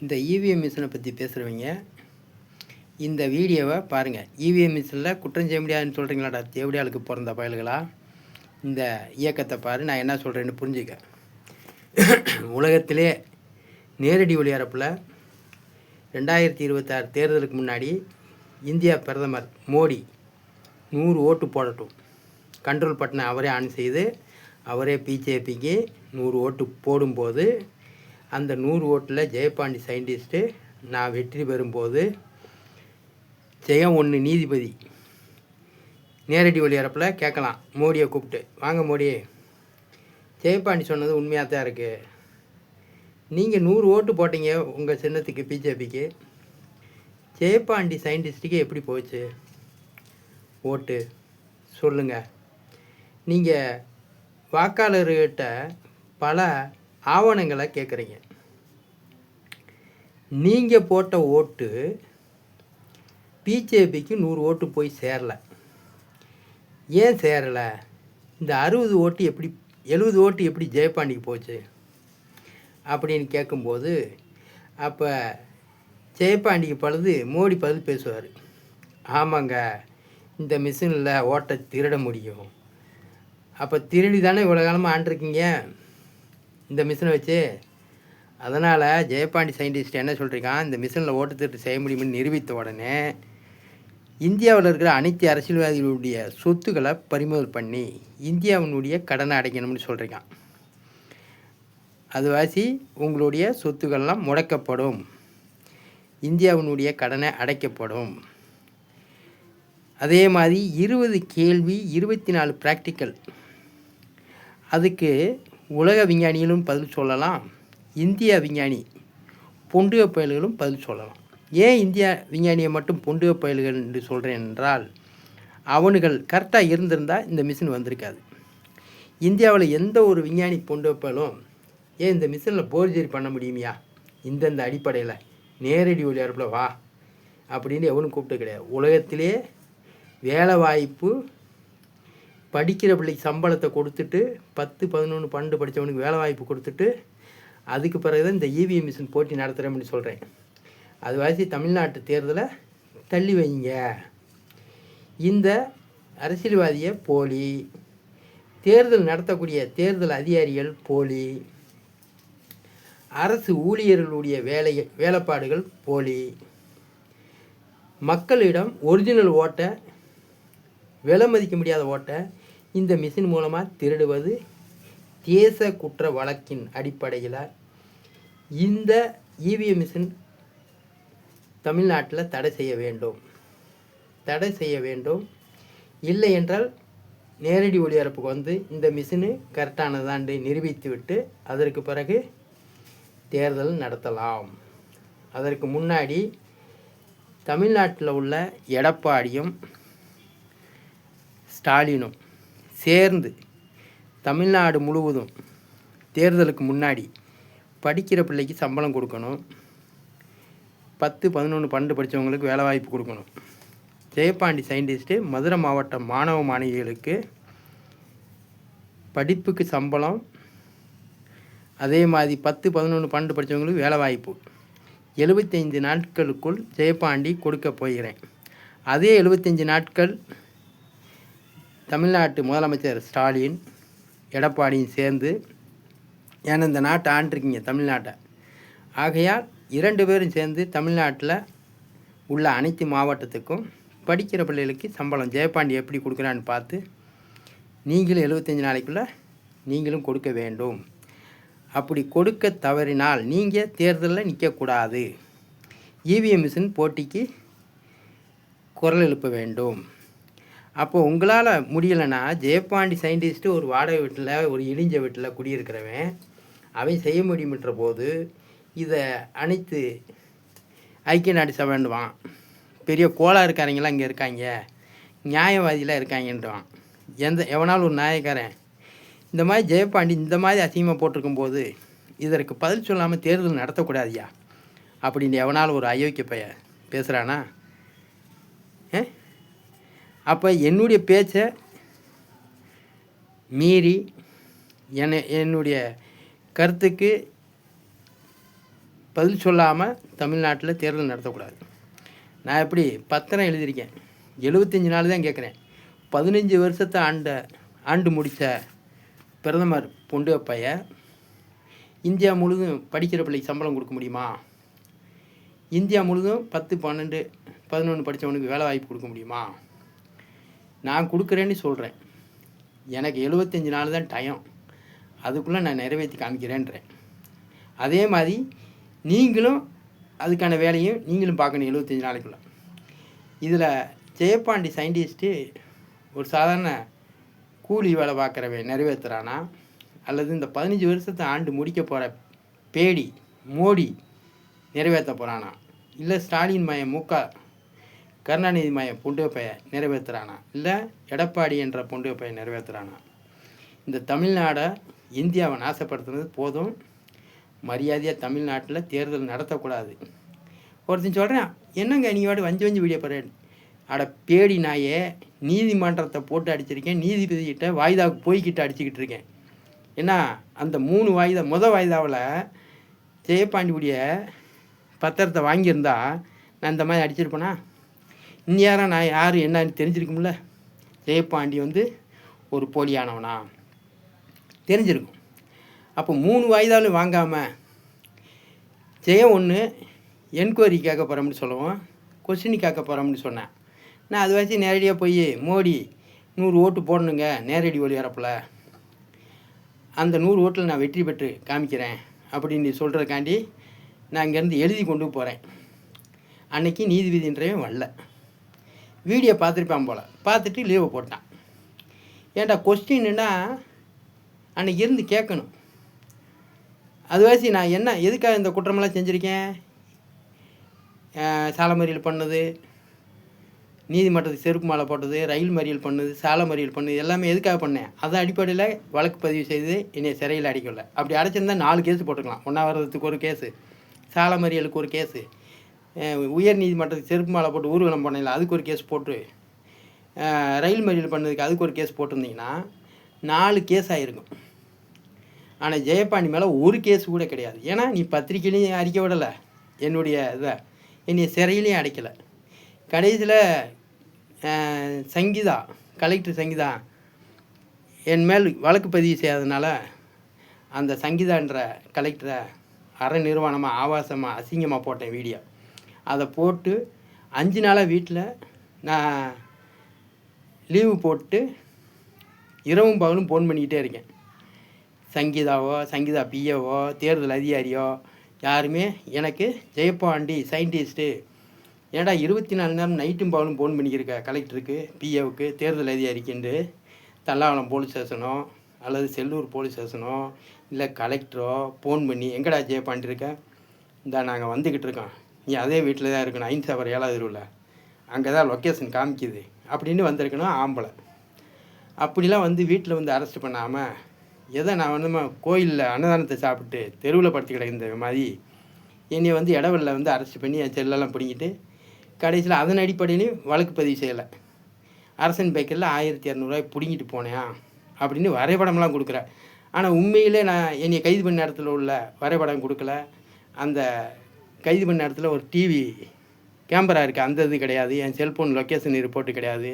இந்த இவிஎம் மிஷினை பற்றி பேசுகிறவங்க இந்த வீடியோவை பாருங்கள். இவிஎம் மிஷினில் குற்றம் செய்ய முடியாதுன்னு சொல்கிறீங்களாடா தேவடியாளுக்கு பிறந்த பயல்களா? இந்த இயக்கத்தை பாரு, நான் என்ன சொல்கிறேன்னு புரிஞ்சுக்க. உலகத்திலே நேரடி ஒளிபரப்பில் 2026 தேர்தலுக்கு முன்னாடி இந்தியா பிரதமர் மோடி 100 ஓட்டு போடட்டும். கண்ட்ரோல் பட்டனை அவரே ஆன் செய்து அவரே பிஜேபிக்கு 100 ஓட்டு போடும்போது அந்த 100 ஓட்டில் ஜெயபாண்டி சயின்டிஸ்ட்டு நான் வெற்றி பெறும்போது ஜெயம் 1 நீதிபதி நேரடி ஒளிபரப்பில் கேட்கலாம் மோடியை கூப்பிட்டு, வாங்க மோடி, ஜெயபாண்டி சொன்னது உண்மையாக தான் இருக்குது. நீங்கள் 100 ஓட்டு போட்டீங்க உங்கள் சின்னத்துக்கு பிஜேபிக்கு, ஜெயபாண்டி சயின்டிஸ்ட்டுக்கு எப்படி போச்சு ஓட்டு சொல்லுங்கள். நீங்கள் வாக்காளர்கிட்ட பல ஆவணங்களை கேட்குறீங்க. நீங்கள் போட்ட ஓட்டு பிஜேபிக்கு 100 ஓட்டு போய் சேரலை. ஏன் சேரலை? இந்த 60 ஓட்டு எப்படி 70 ஓட்டு எப்படி ஜெயபாண்டிக்கு போச்சு அப்படின்னு கேட்கும்போது, அப்போ ஜெயபாண்டிக்கு பழுது மோடி பதில் பேசுவார். ஆமாங்க, இந்த மிஷினில் ஓட்டை திருட முடியும். அப்போ திருடி தானே இவ்வளோ காலமாக ஆண்டிருக்கீங்க இந்த மிஷினை வச்சு. அதனால் ஜெயபாண்டி சயின்டிஸ்ட் என்ன சொல்கிறீங்க, இந்த மிஷினில் ஓட்டு திருட்டு செய்ய முடியும்னு நிரூபித்த உடனே இந்தியாவில் இருக்கிற அனைத்து அரசியல்வாதிகளுடைய சொத்துக்களை பறிமுதல் பண்ணி இந்தியாவினுடைய கடனை அடைக்கணும்னு சொல்கிறீங்க. அதுவாசி உங்களுடைய சொத்துக்கள்லாம் முடக்கப்படும், இந்தியாவினுடைய கடனை அடைக்கப்படும். அதே மாதிரி 20 கேள்வி 24 ப்ராக்டிக்கல். அதுக்கு உலக விஞ்ஞானிகளும் பதில் சொல்லலாம், இந்திய விஞ்ஞானி பொண்டுக பயல்களும் பதில் சொல்லலாம். ஏன் இந்தியா விஞ்ஞானியை மட்டும் பொண்டுக பயல்கள் என்று சொல்கிறேன் என்றால், அவனுகள் கரெக்டாக இருந்திருந்தால் இந்த மிஷின் வந்திருக்காது. இந்தியாவில் எந்த ஒரு விஞ்ஞானி பொண்டுக பயலும் ஏன் இந்த மிஷினில் போர்ஜரி பண்ண முடியுமையா, இந்தந்த அடிப்படையில் நேரடி ஒளிபரப்பில் வா அப்படின்னு எவனும் கூப்பிட்டு கிடையாது. உலகத்திலே வேலை வாய்ப்பு படிக்கிற பிள்ளைக்கு சம்பளத்தை கொடுத்துட்டு 10, 11, 12 படித்தவனுக்கு வேலை வாய்ப்பு கொடுத்துட்டு அதுக்கு பிறகு தான் இந்த இவிஎம் மிஷின் போட்டி நடத்துகிறேன்னு சொல்கிறேன். அது வாசி தமிழ்நாட்டு தேர்தலை தள்ளி வைங்க. இந்த அரசியல்வாதியை போலி, தேர்தல் நடத்தக்கூடிய தேர்தல் அதிகாரிகள் போலி, அரசு ஊழியர்களுடைய வேலைப்பாடுகள் போலி, மக்களிடம் ஒரிஜினல் ஓட்டை, விலை மதிக்க முடியாத ஓட்டை இந்த மிஷின் மூலமாக திருடுவது தேச குற்ற வழக்கின் அடிப்படையில் இந்த இவிஎம் மிஷின் தமிழ்நாட்டில் தடை செய்ய வேண்டும். இல்லை என்றால் நேரடி ஒளிபரப்புக்கு வந்து இந்த மிஷினு கரெக்டானதாண்டு நிரூபித்து விட்டு அதற்கு பிறகு தேர்தல் நடத்தலாம். அதற்கு முன்னாடி தமிழ்நாட்டில் உள்ள எடப்பாடியும் ஸ்டாலினும் சேர்ந்து தமிழ்நாடு முழுவதும் தேர்தலுக்கு முன்னாடி படிக்கிற பிள்ளைக்கு சம்பளம் கொடுக்கணும், 10, 11, 12 படித்தவங்களுக்கு வேலை வாய்ப்பு கொடுக்கணும். ஜெயபாண்டி சயின்டிஸ்ட்டு மதுரை மாவட்ட மாணவ மாணவிகளுக்கு படிப்புக்கு சம்பளம், அதே மாதிரி 10, 11, 12 படித்தவங்களுக்கு வேலை வாய்ப்பு 75 நாட்களுக்குள் ஜெயபாண்டி கொடுக்க போகிறேன். அதே 75 நாட்கள் தமிழ்நாட்டு முதலமைச்சர் ஸ்டாலின் எடப்பாடியும் சேர்ந்து, ஏன்னா இந்த நாட்டை ஆண்டிருக்கீங்க தமிழ்நாட்டை, ஆகையால் 2 பேரும் சேர்ந்து தமிழ்நாட்டில் உள்ள அனைத்து மாவட்டத்துக்கும் படிக்கிற பிள்ளைகளுக்கு சம்பளம் ஜெயபாண்டி எப்படி கொடுக்குறான்னு பார்த்து நீங்களும் 75 நாளைக்குள்ளே நீங்களும் கொடுக்க வேண்டும். அப்படி கொடுக்க தவறினால் நீங்கள் தேர்தலில் நிற்கக்கூடாது, இவிஎம் மிஷின் போட்டிக்கு குரல் எழுப்ப வேண்டும். அப்போ உங்களால் முடியலைன்னா ஜெயபாண்டி சயின்டிஸ்ட்டு ஒரு வாடகை வீட்டில், ஒரு இடிஞ்ச வீட்டில் குடியிருக்கிறவன் அவன் செய்ய முடியுமன்ற போது இதை அனைத்து ஐக்கிய நாடு சபைண்டுவான், பெரிய கோலா இருக்காரங்களாம் இங்கே இருக்காங்க, நியாயவாதியெலாம் இருக்காங்கன்றான். எவனாலும் ஒரு நியாயக்காரன் இந்த மாதிரி ஜெயபாண்டி இந்த மாதிரி அசிங்கமாக போட்டிருக்கும்போது இதற்கு பதில் சொல்லாமல் தேர்தல் நடத்தக்கூடாதியா அப்படின்னு எவனாலும் ஒரு அயோக்கிய பைய பேசுகிறானா? அப்போ என்னுடைய பேச்சை மீறி என்னுடைய கருத்துக்கு பதில் சொல்லாமல் தமிழ்நாட்டில் தேர்தல் நடத்தக்கூடாது. நான் எப்படி பத்திரம் எழுதியிருக்கேன், 75 நாள் தான் கேட்குறேன். 15 வருஷத்தை ஆண்டு முடித்த பிரதமர் பொண்டுப்பைய இந்தியா முழுதும் படிக்கிற பிள்ளைக்கு சம்பளம் கொடுக்க முடியுமா? இந்தியா முழுதும் 10, 12, 11 படித்தவனுக்கு வேலை வாய்ப்பு கொடுக்க முடியுமா? நான் கொடுக்குறேன்னு சொல்கிறேன். எனக்கு 75 நாள் தான் டைம், அதுக்குள்ளே நான் நிறைவேற்றி காமிக்கிறேன்றேன். அதே மாதிரி நீங்களும் அதுக்கான வேலையும் நீங்களும் பார்க்கணும் 75 நாளைக்குள்ளே. இதில் ஜெயபாண்டி சயின்டிஸ்ட்டு ஒரு சாதாரண கூலி வேலை பார்க்குறவன் நிறைவேற்றுறானா, அல்லது இந்த 15 வருஷத்தை ஆண்டு முடிக்க போகிற பேடி மோடி நிறைவேற்ற போகிறானா, இல்லை ஸ்டாலின் மயம் கருணாநிதி மயம் பொண்டுப்பைய நிறைவேற்றுறானா, இல்லை எடப்பாடி என்ற பொண்டுப்பைய நிறைவேற்றுறானா? இந்த தமிழ்நாடை இந்தியாவை நாசப்படுத்துனது போதும். மரியாதையாக தமிழ்நாட்டில் தேர்தல் நடத்தக்கூடாது. ஒருத்தன் சொல்கிறேன், என்னங்க நீ வாடி வஞ்சி வீடியோ போகிறேன். அட பேடி நாயே, நீதிமன்றத்தை போட்டு அடிச்சிருக்கேன், நீதிபதிக்கிட்ட வாய்தாவுக்கு போய்கிட்டு அடிச்சுக்கிட்டு இருக்கேன். ஏன்னா அந்த 3 வாய்தா வாய்தாவில் ஜெயபாண்டியுடைய பத்திரத்தை வாங்கியிருந்தா நான் இந்த மாதிரி அடிச்சிருப்பேனா? இந்நேரம் நான் யார் என்னன்னு தெரிஞ்சிருக்கும்ல. ஜெயபாண்டி ஒரு போலியானவனா தெரிஞ்சிருக்கும். அப்போ 3 வாய்தாலும் வாங்காமல் ஜெயம் ஒன்று என்கொயரி கேட்க போகிறோம்னு சொல்லுவோம், கொஸ்டின் கேட்க போகிறோம்னு சொன்னேன். நான் அது வச்சு நேரடியாக போய் மோடி 100 ஓட்டு போடணுங்க நேரடி ஒளிபரப்பில், அந்த 100 ஓட்டில் நான் வெற்றி பெற்று காமிக்கிறேன் அப்படின்னு சொல்கிறதுக்காண்டி நான் இங்கேருந்து எழுதி கொண்டு போகிறேன். அன்றைக்கி நீதிபதின்றவன் வரல. வீடியோ பார்த்துருப்பான் போல், பார்த்துட்டு லீவை போட்டான். ஏன்டா கொஸ்டின்னா அன்றைக்கி இருந்து கேட்கணும். அதுவாசி நான் என்ன எதுக்காக இந்த குற்றமெல்லாம் செஞ்சுருக்கேன்? சாலை மறியல் பண்ணது, நீதிமன்றத்துக்கு செருப்பு மாலை போட்டது, ரயில் மறியல் பண்ணது, சாலை மறியல் பண்ணது எல்லாமே எதுக்காக பண்ணேன்? அதன் அடிப்படையில் வழக்கு பதிவு செய்து என்னை சிறையில் அடைக்கல. அப்படி அடைச்சிருந்தா 4 கேஸு போட்டுக்கலாம். உண்ணாவிரதத்துக்கு ஒரு கேஸு, சாலை மறியலுக்கு ஒரு கேஸு, உயர் நீதிமன்றத்துக்கு செருப்பு மாலை போட்டு ஊர்வலம் பண்ணல அதுக்கு ஒரு கேஸ் போட்டு, ரயில் மறியல் பண்ணதுக்கு அதுக்கு ஒரு கேஸ் போட்டிருந்தீங்கன்னா 4 கேஸ் ஆகிருக்கும். ஆனால் ஜெயபாண்டி மேலே ஒரு கேஸ் கூட கிடையாது. ஏன்னா நீ பத்திரிக்கையிலையும் அறிக்கை விடலை, என்னுடைய இதை என்னை சிறையிலையும் அடைக்கலை. கடைசியில் சங்கீதா, கலெக்டர் சங்கீதா என் மேல் வழக்கு பதிவு செய்யாதனால அந்த சங்கீதான்ற கலெக்டரை நிர்வாணமாக ஆபாசமாக அசிங்கமாக போட்டேன் வீடியோ. அதை போட்டு 5 நாளாக வீட்டில் நான் லீவு போட்டு இரவும் பகலும் ஃபோன் பண்ணிக்கிட்டே இருக்கேன். சங்கீதா பிஏவோ தேர்தல் அதிகாரியோ யாருமே எனக்கு ஜெயபாண்டி சயின்டிஸ்ட்டு ஏன்டா 24 நேரம் நைட்டும் பகலும் ஃபோன் பண்ணிக்கிருக்க கலெக்டருக்கு, பிஏவுக்கு, தேர்தல் அதிகாரிக்குண்டு தல்லாவளம் போலீஸ் ஸ்டேஷனோ அல்லது செல்லூர் போலீஸ் ஸ்டேஷனோ இல்லை கலெக்டரோ ஃபோன் பண்ணி எங்கடா ஜெயபாண்டி இருக்க, இந்த நாங்கள் வந்துக்கிட்டு இருக்கோம், நீ அதே வீட்டில் தான் இருக்கணும், 5/7 தெருவில் அங்கே தான் லொக்கேஷன் காமிக்குது அப்படின்னு வந்திருக்கணும் ஆம்பளை. அப்படிலாம் வீட்டில் அரெஸ்ட் பண்ணாமல் எதை நான் கோயிலில் அன்னதானத்தை சாப்பிட்டு தெருவில் படுத்து கிடக்கிற மாதிரி என்னை இடவெளியில் அரெஸ்ட் பண்ணி என் செல்லெல்லாம் பிடிங்கிட்டு கடைசியில் அதன் அடிப்படையிலையும் வழக்கு பதிவு செய்யலை. அரசன் பேக்கரில் 1200 பிடிங்கிட்டு போனேன் அப்படின்னு வரைபடம்லாம் கொடுக்குறேன். ஆனால் உண்மையிலே நான் என்னை கைது பண்ண இடத்துல உள்ள வரைபடம் கொடுக்கல. அந்த கைது பண்ண இடத்துல ஒரு டிவி கேமரா இருக்குது, அந்த இது கிடையாது. என் செல்ஃபோன் லொக்கேஷன் ரிப்போர்ட்டு கிடையாது.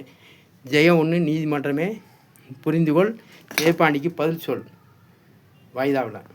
ஜெயம் ஒன்று நீதிமன்றமே புரிந்துகொள், ஜெயபாண்டிக்கு பதில் சொல் வாய்தாவில்.